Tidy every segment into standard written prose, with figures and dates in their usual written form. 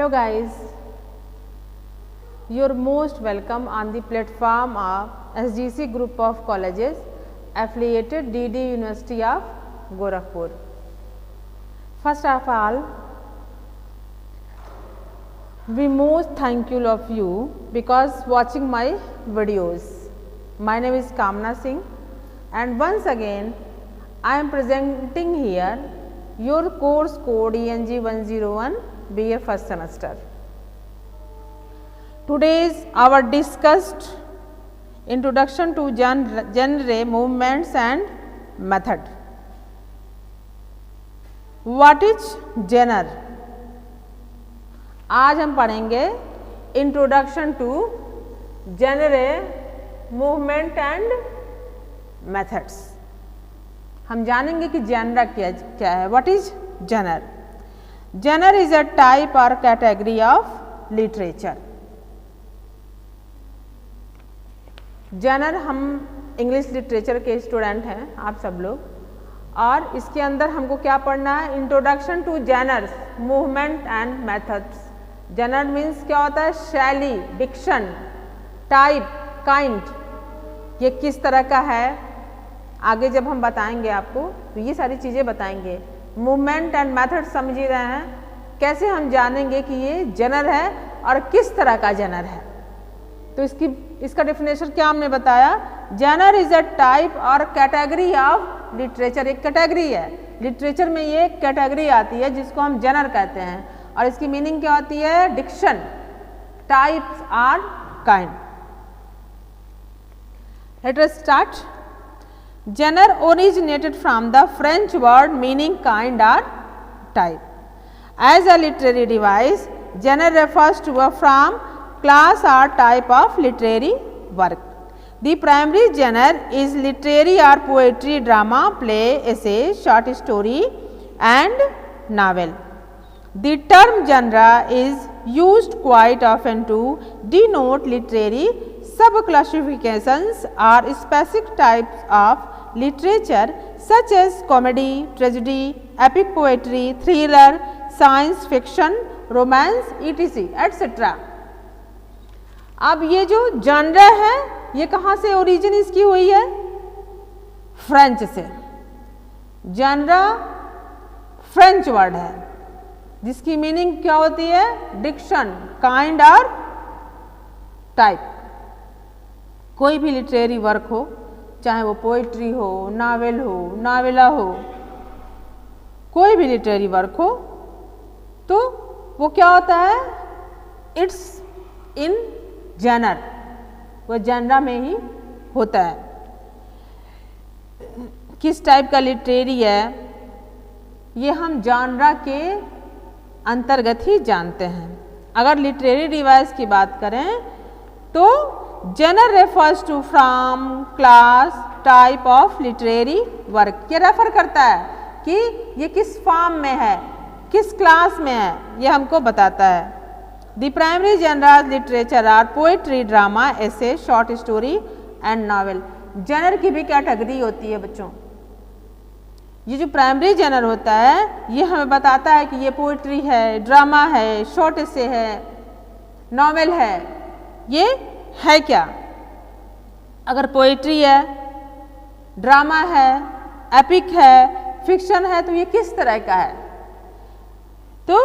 Hello guys, you are most welcome on the platform of SGC group of colleges affiliated DD University of Gorakhpur. First of all, we most thankful of you because watching my videos. My name is Kamna Singh and once again I am presenting here your course code ENG 101 BA first semester. Today's our discussed introduction to genre, movements and method. What is genre? आज हम पढ़ेंगे introduction to genre, movement and methods. हम जानेंगे कि genre क्या है. What is genre? Genre is a type or category of literature. genre हम English literature के स्टूडेंट हैं आप सब लोग, और इसके अंदर हमको क्या पढ़ना है? Introduction to genres, movement and methods. Genre means क्या होता है? शैली, डिक्शन, टाइप, काइंड, ये किस तरह का है आगे जब हम बताएंगे आपको तो ये सारी चीज़ें बताएंगे. मूवमेंट एंड मेथड समझ ही रहे हैं, कैसे हम जानेंगे कि ये जनर है और किस तरह का जनर है. तो इसका डेफिनेशन क्या हमने बताया? जनर इज अ टाइप और कैटेगरी ऑफ लिटरेचर. एक कैटेगरी है लिटरेचर में, ये कैटेगरी आती है जिसको हम जनर कहते हैं और इसकी मीनिंग क्या होती है? डिक्शन, टाइप्स और kind. Let us start. Genre originated from the French word meaning kind or type. As a literary device, genre refers to a from class or type of literary work. The primary genre is literary or poetry, drama, play, essay, short story and novel. The term genre is used quite often to denote literary subclassifications or specific types of literature such as comedy, tragedy, epic poetry, thriller, science fiction, romance, etc. etc. अब ये जो genre है ये कहाँ से origin इसकी हुई है? फ्रेंच से. genre फ्रेंच वर्ड है जिसकी मीनिंग क्या होती है? डिक्शन, काइंड और टाइप. कोई भी लिटरेरी वर्क हो, चाहे वो पोइट्री हो, नावल हो, नावेला हो, कोई भी लिटरेरी वर्क हो, तो वो क्या होता है? इट्स इन जनर, वो जनरा में ही होता है. किस टाइप का लिटरेरी है ये हम जानरा के अंतर्गत ही जानते हैं. अगर लिटरेरी डिवाइस की बात करें तो genre refers to from class type of literary work. ये रेफर करता है कि ये किस फॉर्म में है, किस क्लास में है, ये हमको बताता है. The primary genres literature are poetry, drama, essay, short story and novel. genre की भी कैटेगरी होती है बच्चों. ये जो प्राइमरी जनर होता है ये हमें बताता है कि ये पोइट्री है, ड्रामा है, शॉर्ट एसे है, नॉवेल है. ये है क्या? अगर पोइट्री है, ड्रामा है, एपिक है, फिक्शन है, तो ये किस तरह का है? तो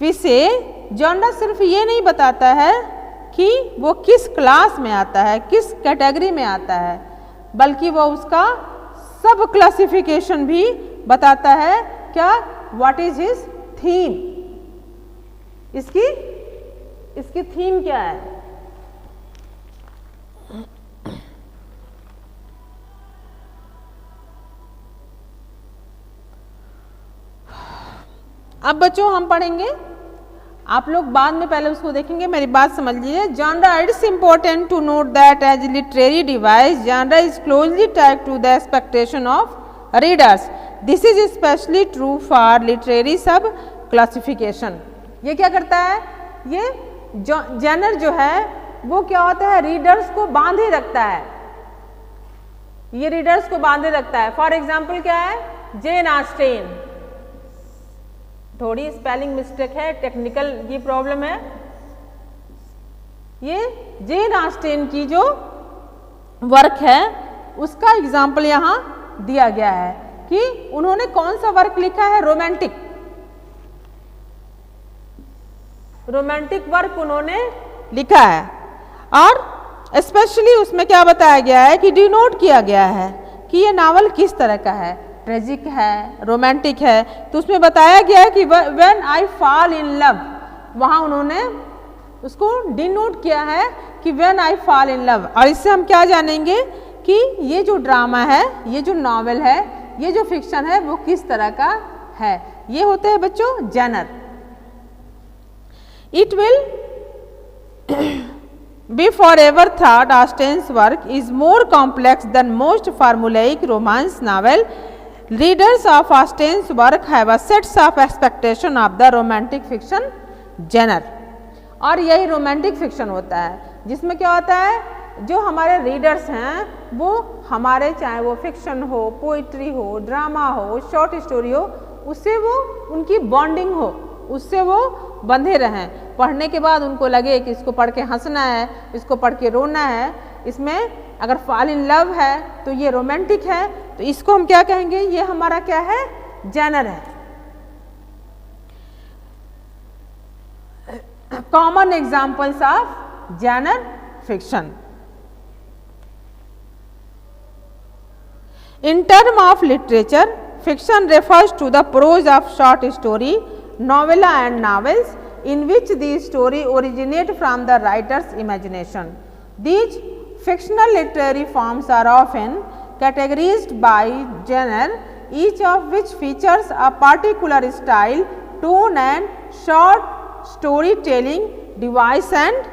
इसे जॉनरा सिर्फ ये नहीं बताता है कि वो किस क्लास में आता है, किस कैटेगरी में आता है, बल्कि वो उसका सब क्लासिफिकेशन भी बताता है. क्या? What is his theme? इसकी थीम क्या है? अब बच्चों हम पढ़ेंगे, आप लोग बाद में पहले उसको देखेंगे, मेरी बात समझ लीजिए. genre, it's important to note that as a literary device, genre is closely tied to the expectation of readers. This is especially true for literary sub classification. ये क्या करता है? ये genre जो है वो क्या होता है? रीडर्स को बांधे रखता है. ये रीडर्स को बांधे रखता है. फॉर एग्जाम्पल क्या है? जेन ऑस्टेन, थोड़ी स्पेलिंग मिस्टेक है, टेक्निकल ये प्रॉब्लम है। ये जेन ऑस्टेन की जो वर्क है उसका एग्जाम्पल यहाँ दिया गया है कि उन्होंने कौन सा वर्क लिखा है, रोमांटिक वर्क उन्होंने लिखा है। और स्पेशली उसमें क्या बताया गया है कि डिनोट किया गया है कि ये नावल किस तरह का है, ट्रेजिक है, रोमांटिक है। तो उसमें बताया गया है कि when I fall in love, वहाँ उन्होंने उसको डिनोट किया है कि when I fall in love. और इससे हम क्या जानेंगे कि ये जो ड्रामा है, ये जो नॉवेल है, ये जो फिक्शन है वो किस तरह का है। ये होते हैं बच्चों genre. It will be for ever thought Austen's work is more complex than most formulaic romance novel. Readers of Austen's work have a sets of expectation of the romantic fiction genre. और यही romantic fiction होता है जिसमें क्या होता है, जो हमारे रीडर्स हैं वो हमारे, चाहे वो फिक्शन हो, पोइट्री हो, ड्रामा हो, शॉर्ट स्टोरी हो, उससे वो उनकी बॉन्डिंग हो, उससे वो बंधे रहें। पढ़ने के बाद उनको लगे कि इसको पढ़ के हंसना है, इसको पढ़ के रोना है। इसमें अगर फॉल इन लव है तो ये रोमांटिक है, तो इसको हम क्या कहेंगे, ये हमारा क्या है, जेनर है। Common examples of genre fiction. In terms of literature, fiction refers to the prose of short story, novella and novels in which the story originate from the writer's imagination. These fictional literary forms are often categorized by genre, each of which features a particular style, tone and short storytelling device and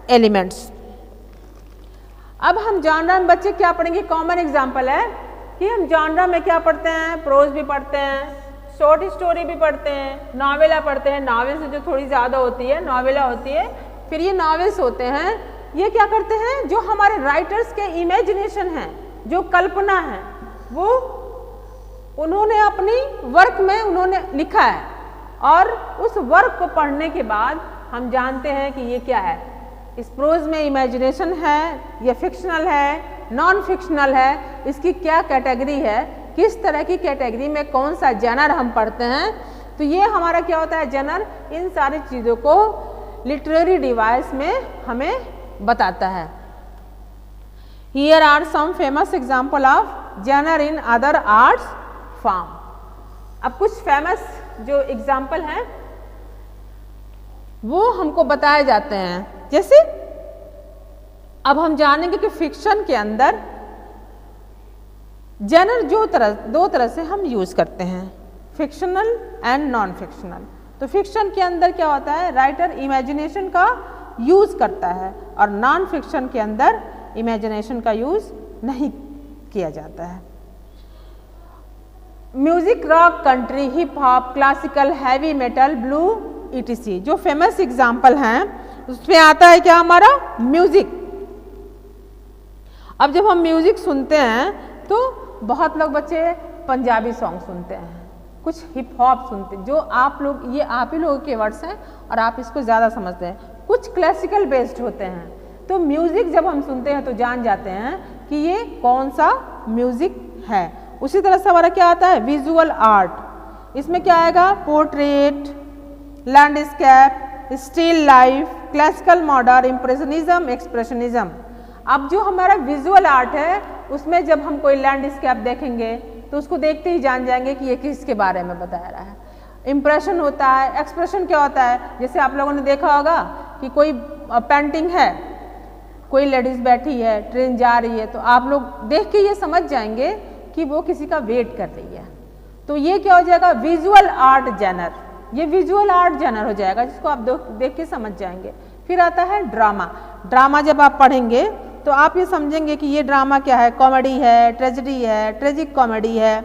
elements. अब हम genre में बच्चे क्या पढ़ेंगे, common example है कि हम genre में क्या पढ़ते हैं, प्रोज भी पढ़ते हैं, शॉर्ट स्टोरी भी पढ़ते हैं, नावेला पढ़ते हैं। नावल से जो थोड़ी ज़्यादा होती है नावेला होती है, फिर ये नावल्स होते हैं। ये क्या करते हैं, जो हमारे राइटर्स के इमेजिनेशन है, जो कल्पना है, वो उन्होंने अपनी वर्क में उन्होंने लिखा है। और उस वर्क को पढ़ने के बाद हम जानते हैं कि ये क्या है, इस प्रोज में इमेजिनेशन है, ये फिक्शनल है, नॉन फिक्शनल है, इसकी क्या कैटेगरी है, किस तरह की कैटेगरी में कौन सा जेनर हम पढ़ते हैं। तो ये हमारा क्या होता है, जेनर इन सारी चीज़ों को लिटरेरी डिवाइस में हमें बताता है। Here are some famous example of genre in other arts form. अब कुछ फेमस जो एग्जाम्पल हैं वो हमको बताए जाते हैं। जैसे अब हम जानेंगे कि फिक्शन के अंदर जेनर दो तरह से हम यूज करते हैं, फिक्शनल एंड नॉन फिक्शनल। तो फिक्शन के अंदर क्या होता है, राइटर इमेजिनेशन का यूज करता है, और नॉन फिक्शन के अंदर इमेजिनेशन का यूज नहीं किया जाता है। Music, rock, country, hip hop, classical, heavy metal, blue etc. जो फेमस एग्जाम्पल हैं उसमें आता है क्या, हमारा म्यूजिक। अब जब हम म्यूजिक सुनते हैं तो बहुत लोग बच्चे पंजाबी सॉन्ग सुनते हैं, कुछ हिप हॉप सुनते हैं, जो आप लोग, ये आप ही लोगों के वर्ड्स हैं और आप इसको ज़्यादा समझते हैं। कुछ क्लासिकल बेस्ड होते हैं। तो म्यूजिक जब हम सुनते हैं तो जान जाते हैं कि ये कौन सा म्यूजिक है। उसी तरह से हमारा क्या आता है, विजुअल आर्ट। इसमें क्या आएगा, portrait, landscape, still life, classical, modern, impressionism, expressionism. अब जो हमारा विजुअल आर्ट है उसमें जब हम कोई लैंडस्केप देखेंगे तो उसको देखते ही जान जाएंगे कि ये किसके बारे में बताया रहा है। इम्प्रेशन होता है, एक्सप्रेशन क्या होता है, जैसे आप लोगों ने देखा होगा कि कोई पेंटिंग है, कोई लेडीज बैठी है, ट्रेन जा रही है, तो आप लोग देख के ये समझ जाएंगे कि वो किसी का वेट कर रही है। तो ये क्या हो जाएगा, विजुअल आर्ट जेनर। ये विजुअल आर्ट जेनर हो जाएगा जिसको आप देख के समझ जाएंगे। फिर आता है ड्रामा। ड्रामा जब आप पढ़ेंगे तो आप ये समझेंगे कि ये ड्रामा क्या है, कॉमेडी है, ट्रेजेडी है, ट्रेजिक कॉमेडी है,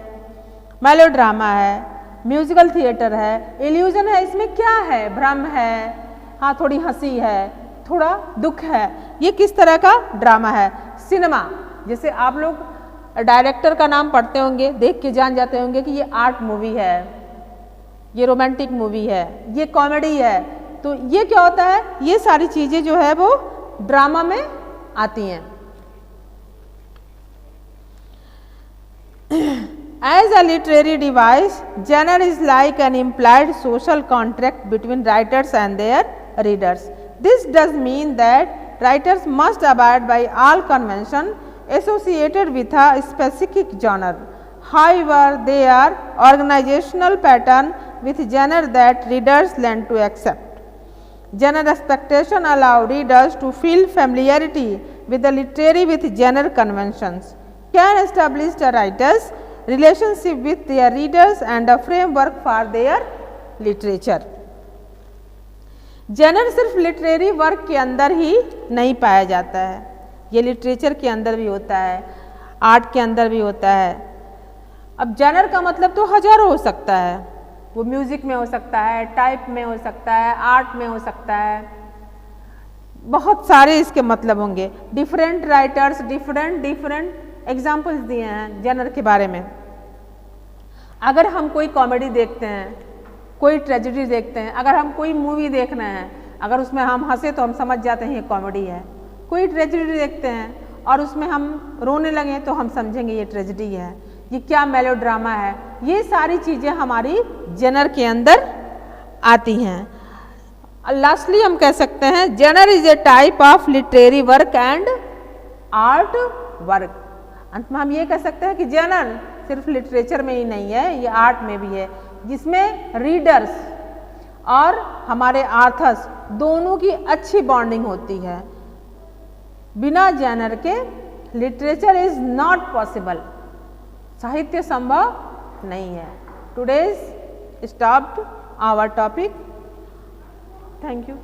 मेलोड्रामा है, म्यूजिकल थिएटर है, इल्यूजन है। इसमें क्या है, भ्रम है, हाँ थोड़ी हंसी है, थोड़ा दुख है। ये किस तरह का ड्रामा है। सिनेमा, जैसे आप लोग डायरेक्टर का नाम पढ़ते होंगे, देख के जान जाते होंगे कि ये आर्ट मूवी है। ये रोमांटिक मूवी है, ये कॉमेडी है। तो ये क्या होता है, ये सारी चीज़ें जो है वो ड्रामा में आती हैं। As a literary device, genre is like an implied social contract between writers and their readers. This does mean that writers must abide by all conventions associated with a specific genre. However, there are organizational patterns with genre that readers learn to accept. Genre expectation allow readers to feel familiarity with the literary with genre conventions, can establish the writers' relationship with their readers and a framework for their literature. Genre सिर्फ literary work के अंदर ही नहीं पाया जाता है, ये literature के अंदर भी होता है, आर्ट के अंदर भी होता है। अब जेनर का मतलब तो हजारों हो सकता है, वो म्यूजिक में हो सकता है, टाइप में हो सकता है, आर्ट में हो सकता है, बहुत सारे इसके मतलब होंगे। डिफरेंट राइटर्स डिफरेंट एग्जाम्पल्स दिए हैं जेनर के बारे में। अगर हम कोई कॉमेडी देखते हैं, कोई ट्रेजेडी देखते हैं, अगर हम कोई मूवी देख रहे हैं, अगर उसमें हम हंसे तो हम समझ जाते हैं ये कॉमेडी है। कोई ट्रेजेडी देखते हैं और उसमें हम रोने लगे तो हम समझेंगे ये ट्रेजेडी है, ये क्या मेलोड्रामा है। ये सारी चीज़ें हमारी जेनर के अंदर आती हैं। लास्टली हम कह सकते हैं genre is a type of literary work and art work. अंत में हम ये कह सकते हैं कि जेनर सिर्फ लिटरेचर में ही नहीं है, ये आर्ट में भी है, जिसमें रीडर्स और हमारे आर्थर्स दोनों की अच्छी बॉन्डिंग होती है। बिना जेनर के लिटरेचर इज नॉट पॉसिबल, साहित्य संभव नहीं है। Today's stopped our topic. Thank you.